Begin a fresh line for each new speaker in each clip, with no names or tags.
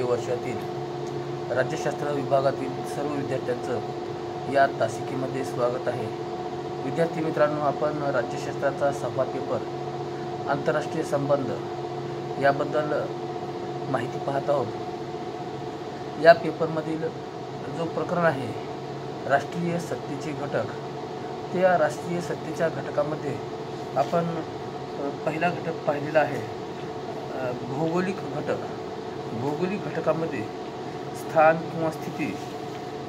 वर्षातील राज्यशास्त्र विभागातील सर्व विद्यार्थ्यांचं या तासिकेमध्ये स्वागत आहे। विद्यार्थी मित्रांनो, आपण राज्यशास्त्राचा 6वा पेपर आंतरराष्ट्रीय संबंध याबद्दल माहिती पाहत आहोत। या पेपरमधील जो प्रकरण आहे राष्ट्रीय सत्तेचे घटक, त्या राष्ट्रीय सत्तेच्या घटकामध्ये आपण पहिला घटक पाहिलेला आहे भौगोलिक घटक। भौगोलिक घटकामध्ये स्थान किंवा स्थिती,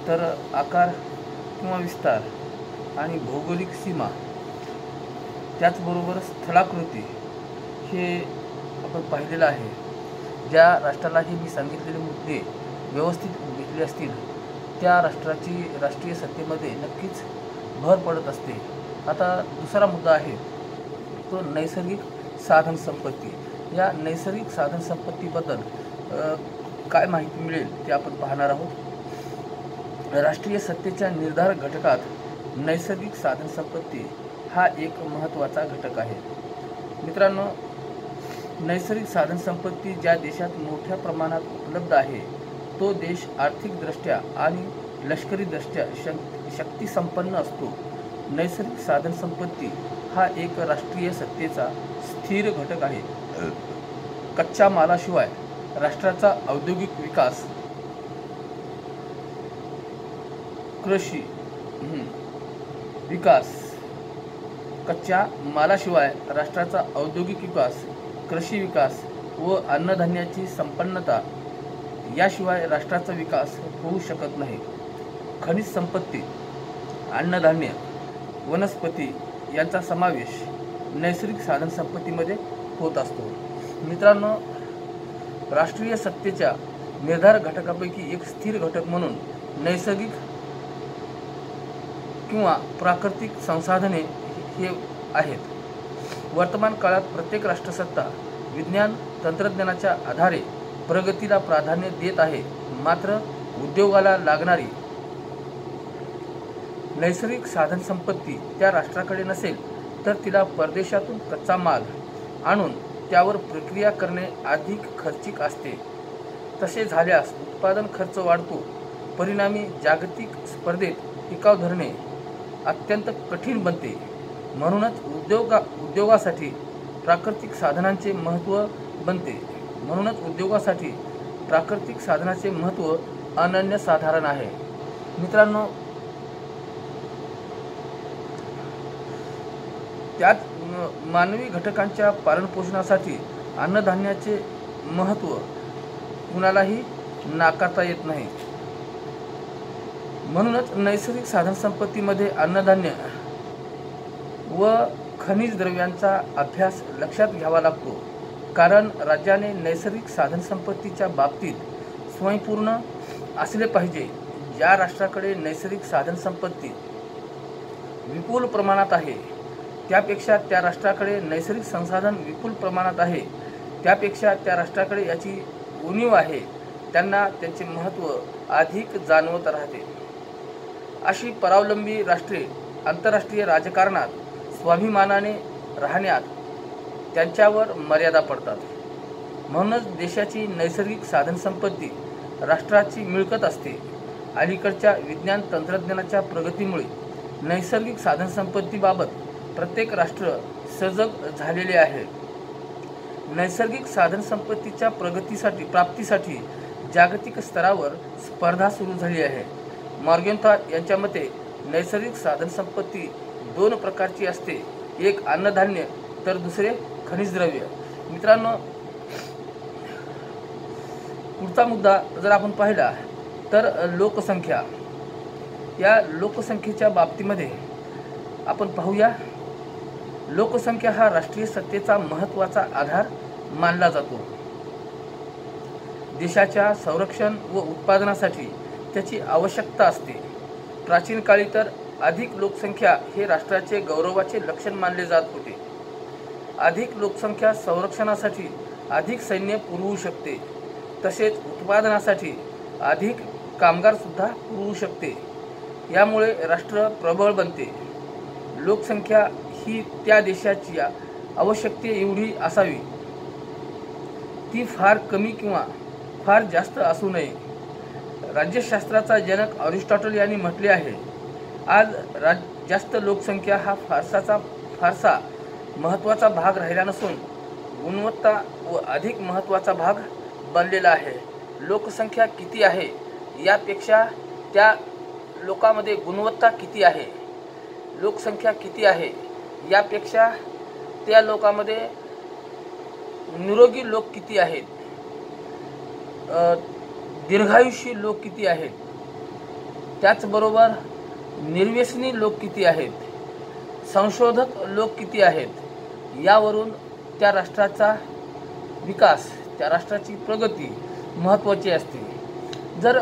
तर आकार किंवा विस्तार आणि भौगोलिक सीमा, त्याचबरोबर स्थलाकृती हे आपण पाहिलेलं आहे। ज्या राष्ट्राला हे मी सांगितलेले मुद्दे व्यवस्थित घेतले असतील त्या राष्ट्राची राष्ट्रीय सत्तेमध्ये नक्कीच भर पडत असते। आता दुसरा मुद्दा आहे तो नैसर्गिक साधन संपत्ती। या नैसर्गिक साधन संपत्तीबद्दल काय माहिती मिळेल ते आपण पाहणार आहोत। राष्ट्रीय सत्तेच्या निर्धारक घटकात नैसर्गिक साधन संपत्ती हा एक महत्त्वाचा घटक आहे। मित्रांनो, नैसर्गिक साधन संपत्ती ज्या देशात मोठ्या प्रमाणात उपलब्ध आहे तो देश आर्थिकदृष्ट्या आणि लष्करीदृष्ट्या शक्तिसंपन्न असतो। नैसर्गिक साधन संपत्ती हा एक राष्ट्रीय सत्तेचा स्थिर घटक आहे। कच्च्या मालाशिवाय राष्ट्राचा औद्योगिक विकास, कृषी विकास, कच्च्या मालाशिवाय राष्ट्राचा औद्योगिक विकास, कृषी विकास व अन्नधान्याची संपन्नता याशिवाय राष्ट्राचा विकास होऊ शकत नाही। खनिज संपत्ती, अन्नधान्य, वनस्पती यांचा समावेश नैसर्गिक साधन संपत्तीमध्ये होत असतो। मित्रांनो, राष्ट्रीय सत्तेच्या निर्धारक घटकापैकी एक स्थिर घटक म्हणून नैसर्गिक किंवा प्राकृतिक संसाधने हे आहेत। वर्तमान काळात प्रत्येक राष्ट्रसत्ता विज्ञान तंत्रज्ञानाच्या आधारे प्रगतीला प्राधान्य देत आहे, मात्र उद्योगाला लागणारी नैसर्गिक साधन संपत्ती त्या राष्ट्राकडे नसेल तर तिला परदेशातून कच्चा माल आणून त्यावर प्रक्रिया करणे अधिक खर्चिक असते। तसे झाल्यास उत्पादन खर्च वाढतो, परिणामी जागतिक स्पर्धेत टिकाव धरणे अत्यंत कठीण बनते। म्हणूनच उद्योगासाठी प्राकृतिक साधनांचे महत्त्व बनते। म्हणूनच उद्योगासाठी प्राकृतिक साधनाचे महत्त्व अनन्यसाधारण आहे। मित्रांनो, त्यात मानवी घटकांच्या पालनपोषणासाठी अन्नधान्याचे महत्त्व कुणालाही नाकारता येत नाही। म्हणूनच नैसर्गिक साधन संपत्तीमध्ये अन्नधान्य व खनिज द्रव्यांचा अभ्यास लक्षात घ्यावा लागतो, कारण राज्याने नैसर्गिक साधन संपत्तीच्या बाबतीत स्वयंपूर्ण असले पाहिजे। ज्या राष्ट्राकडे नैसर्गिक साधन संपत्ती विपुल प्रमाणात आहे त्यापेक्षा त्या राष्ट्राकडे नैसर्गिक संसाधन विपुल प्रमाणात आहे त्यापेक्षा त्या राष्ट्राकडे याची उणीव आहे, त्यांना त्याचे महत्त्व अधिक जाणवत राहते। अशी परावलंबी राष्ट्रे आंतरराष्ट्रीय राजकारणात स्वाभिमानाने राहण्यात त्यांच्यावर मर्यादा पडतात। म्हणूनच देशाची नैसर्गिक साधन संपत्ती राष्ट्राची मिळकत असते। अलीकडच्या विज्ञान तंत्रज्ञानाच्या प्रगतीमुळे नैसर्गिक साधन संपत्तीबाबत प्रत्येक राष्ट्र सजग झालेले आहे। नैसर्गिक साधन संपत्तीच्या प्राप्तीसाठी जागतिक स्तरावर स्पर्धा सुरू झाली आहे। मॉर्गेनथॉर यांच्या मते नैसर्गिक साधन संपत्ती दोन प्रकारची असते, एक अन्नधान्य तर दुसरे खनिज द्रव्य। मित्रांनो, पुढचा मुद्दा जर आपण पाहिला तर लोकसंख्या। या लोकसंख्येच्या बाबतीमध्ये आपण पाहूया, लोकसंख्या हा राष्ट्रीय सत्तेचा महत्त्वाचा आधार मानला जातो। देशाच्या संरक्षण व उत्पादनासाठी त्याची आवश्यकता असते। प्राचीन काळी तर अधिक लोकसंख्या हे राष्ट्राचे गौरवाचे लक्षण मानले जात होते। अधिक लोकसंख्या संरक्षणासाठी अधिक सैन्य पुरवू शकते, तसेच उत्पादनासाठी अधिक कामगार सुद्धा पुरवू शकते। यामुळे राष्ट्र प्रबळ बनते। लोकसंख्या ही त्या देशाची आवश्यकते एवढी असावी, ती फार कमी किंवा फार जास्त असू नये. राज्यशास्त्राचा जनक अरिस्टॉटल यांनी म्हटले आहे, आज जास्त लोकसंख्या हा फारसा महत्त्वाचा भाग राहिला नसून गुणवत्ता व अधिक महत्त्वाचा भाग बनलेला आहे. लोकसंख्या किती आहे यापेक्षा त्या लोकांमध्ये गुणवत्ता किती आहे, लोकसंख्या किती आहे यापेक्षा त्या लोकांमध्ये निरोगी लोक किती आहेत, दीर्घायुषी लोक किती आहेत, त्याचबरोबर निर्व्यसनी लोक किती आहेत, संशोधक लोक किती आहेत, यावरून त्या राष्ट्राचा विकास, त्या राष्ट्राची प्रगती महत्त्वाची असते. जर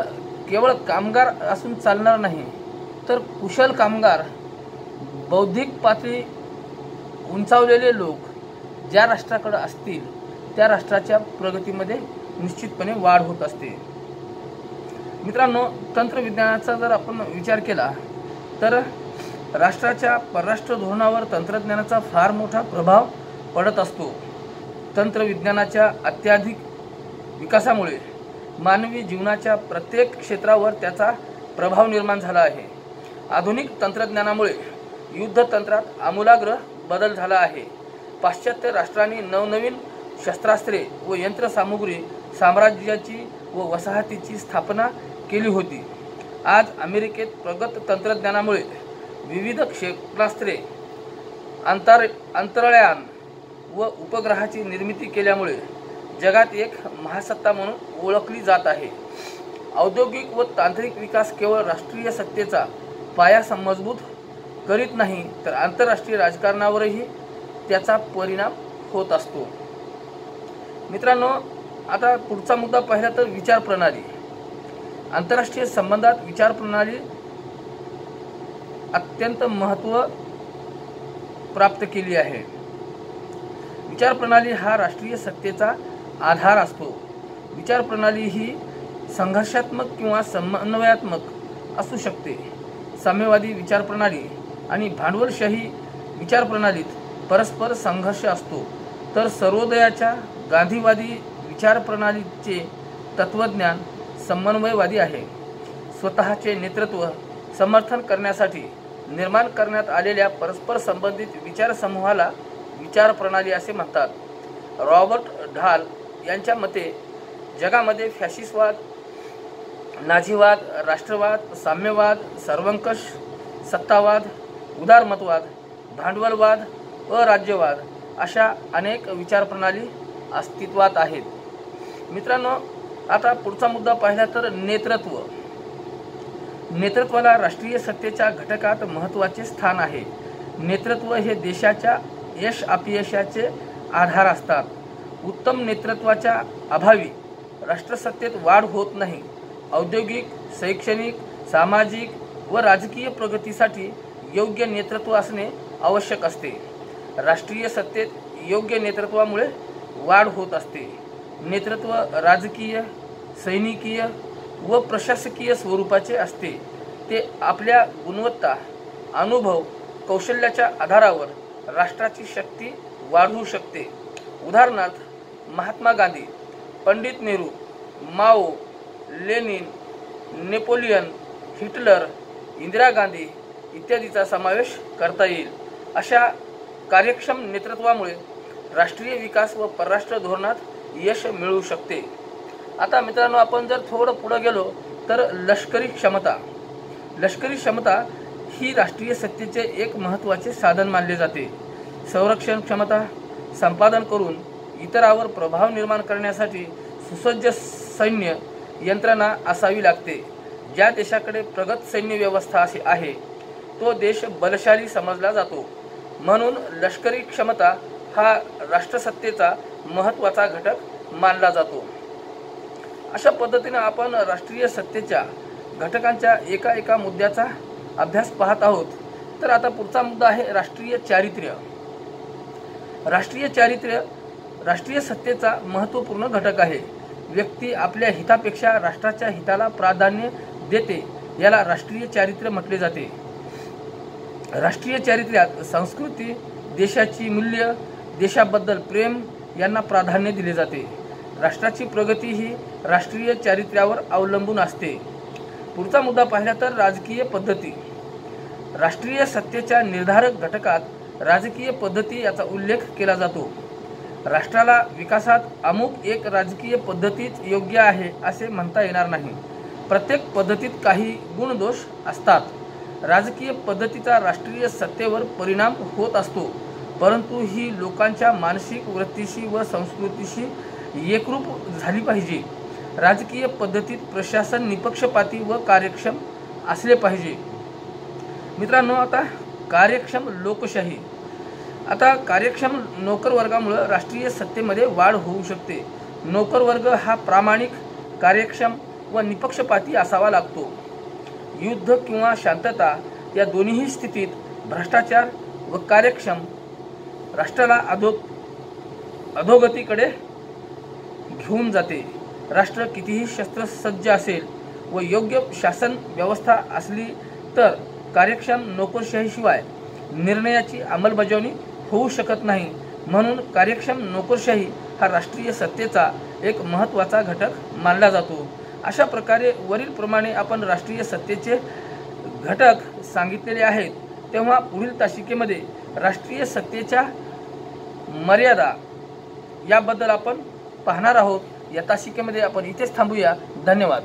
केवळ कामगार असून चालणार नाही, तर कुशल कामगार, बौद्धिक पातळी उंचावलेले लोक ज्या राष्ट्राकडे असतील त्या राष्ट्राच्या प्रगतीमध्ये निश्चितपणे वाढ होत असते. मित्रांनो, तंत्रविज्ञानाचा जर आपण विचार केला तर राष्ट्राच्या परराष्ट्र धोरणावर तंत्रज्ञानाचा फार मोठा प्रभाव पडत असतो. तंत्रविज्ञानाच्या अत्याधिक विकासामुळे मानवी जीवनाच्या प्रत्येक क्षेत्रावर त्याचा प्रभाव निर्माण झाला आहे. आधुनिक तंत्रज्ञानामुळे युद्धतंत्रात आमूलाग्र बदल झाला आहे. पाश्चात्य राष्ट्रांनी नवनवीन शस्त्रास्त्रे व यंत्रसामुग्री साम्राज्याची व वसाहतीची स्थापना केली होती. आज अमेरिकेत प्रगत तंत्रज्ञानामुळे विविध क्षेपणास्त्रे, अंतराळयान व उपग्रहाची निर्मिती केल्यामुळे जगात एक महासत्ता म्हणून ओळखली जात आहे. औद्योगिक व तांत्रिक विकास केवळ राष्ट्रीय सत्तेचा पाया मजबूत करीत नाही, तर आंतरराष्ट्रीय राजकारणावरही त्याचा परिणाम होत असतो. मित्रांनो, आता पुढचा मुद्दा पाहिला तर विचार प्रणाली. आंतरराष्ट्रीय संबंधात विचार प्रणाली अत्यंत महत्त्व प्राप्त केली आहे. विचार प्रणाली हा राष्ट्रीय सत्तेचा आधार असतो. विचार प्रणाली ही संघर्षात्मक किंवा समन्वयात्मक असू शकते. साम्यवादी विचार प्रणाली आणि भांडवलशाही विचार प्रणालीत परस्पर संघर्ष असतो, तर सर्वोदयाच्या गांधीवादी विचार प्रणालीचे तत्वज्ञान समन्वयवादी आहे. स्वतःचे नेतृत्व समर्थन करण्यासाठी निर्माण करण्यात आलेल्या परस्पर संबंधित विचार समूहाला विचार प्रणाली असे म्हणतात. रॉबर्ट ढाल यांच्या मते जगामध्ये फॅशिस्टवाद, नाझीवाद, राष्ट्रवाद, साम्यवाद, सर्वंकष सत्तावाद, उदारमतवाद, भांडवलवाद, अराज्यवाद अशा अनेक विचारप्रणाली अस्तित्वात आहेत. मित्रांनो, आता पुढचा मुद्दा पाहिला तर नेतृत्व. नेतृत्वाला राष्ट्रीय सत्तेच्या घटकात महत्त्वाचे स्थान आहे. नेतृत्व हे देशाच्या यश अपयशाचे आधार असतात. उत्तम नेतृत्वाच्या अभावी राष्ट्रसत्तेत वाढ होत नाही. औद्योगिक, शैक्षणिक, सामाजिक व राजकीय प्रगतीसाठी योग्य नेतृत्व असणे आवश्यक असते. राष्ट्रीय सत्तेत योग्य नेतृत्वामुळे वाढ होत असते. नेतृत्व राजकीय, सैनिकीय व प्रशासकीय स्वरूपाचे असते. ते आपल्या गुणवत्ता, अनुभव, कौशल्याच्या आधारावर राष्ट्राची शक्ती वाढवू शकते. उदाहरणार्थ, Mahatma Gandhi, Pandit Nehru, Mao, Lenin, Napoleon, Hitler, Indira Gandhi इत्यादीचा समावेश करता येईल. अशा कार्यक्षम नेतृत्वामुळे राष्ट्रीय विकास व परराष्ट्र धोरणात यश मिळू शकते. आता मित्रांनो, आपण जर थोडं पुढे गेलो तर लष्करी क्षमता. लष्करी क्षमता ही राष्ट्रीय सत्तेचे एक महत्त्वाचे साधन मानले जाते. संरक्षण क्षमता संपादन करून इतरांवर प्रभाव निर्माण करण्यासाठी सुसज्ज सैन्य यंत्रणा असावी लागते. ज्या देशाकडे प्रगत सैन्य व्यवस्था अशी आहे तो देश बलशाली समजला जातो. म्हणून लष्करी क्षमता हा राष्ट्रसत्तेचा महत्त्वाचा घटक मानला जातो. अशा पद्धतीने आपण राष्ट्रीय सत्तेच्या घटकांच्या एका मुद्द्याचा अभ्यास पाहत आहोत. तर आता पुढचा मुद्दा आहे राष्ट्रीय चारित्र्य. राष्ट्रीय चारित्र्य राष्ट्रीय सत्तेचा महत्त्वपूर्ण घटक आहे. व्यक्ती आपल्या हितापेक्षा राष्ट्राच्या हिताला प्राधान्य देते, याला राष्ट्रीय चारित्र्य म्हटले जाते. राष्ट्रीय चारित्र्यात संस्कृती, देशाची मूल्य, देशाबद्दल प्रेम यांना प्राधान्य दिले जाते. राष्ट्राची प्रगती ही राष्ट्रीय चारित्र्यावर अवलंबून असते. पुढचा मुद्दा पाहिला तर राजकीय पद्धती. राष्ट्रीय सत्तेच्या निर्धारक घटकात राजकीय पद्धती याचा उल्लेख केला जातो. राष्ट्राला विकासात अमुक एक राजकीय पद्धतीच योग्य आहे असे म्हणता येणार नाही. प्रत्येक पद्धतीत काही गुणदोष असतात. राजकीय पद्धतीचा राष्ट्रीय सत्तेवर परिणाम होत असतो, परंतु ही लोकांच्या मानसिक वृत्तीशी व संस्कृतीशी एकरूप झाली पाहिजे. राजकीय पद्धतीत प्रशासन निपक्षपाती व कार्यक्षम असले पाहिजे. मित्रांनो, आता कार्यक्षम लोकशाही. आता कार्यक्षम नोकर वर्गामुळे राष्ट्रीय सत्तेमध्ये वाढ होऊ शकते. नोकर वर्ग हा प्रामाणिक, कार्यक्षम व निपक्षपाती असावा लागतो. युद्ध किंवा शांतता या दोन्ही स्थितीत भ्रष्टाचार व कार्यक्षम राष्ट्राला अधोगतीकडे घेऊन जाते. राष्ट्र कितीही शस्त्रसज्ज असेल व योग्य शासन व्यवस्था असली तर कार्यक्षम नोकरशाहीशिवाय निर्णयाची अंमलबजावणी होऊ शकत नाही. म्हणून कार्यक्षम नोकरशाही हा राष्ट्रीय सत्तेचा एक महत्त्वाचा घटक मानला जातो. अशा प्रकारे वरील प्रमाणे आपण राष्ट्रीय सत्तेचे घटक सांगितलेले आहेत. तेव्हा पुढील तासिकेमध्ये राष्ट्रीय सत्तेच्या मर्यादा याबद्दल आपण पाहणार आहोत. या तासिकेमध्ये आपण इथेच थांबूया. धन्यवाद.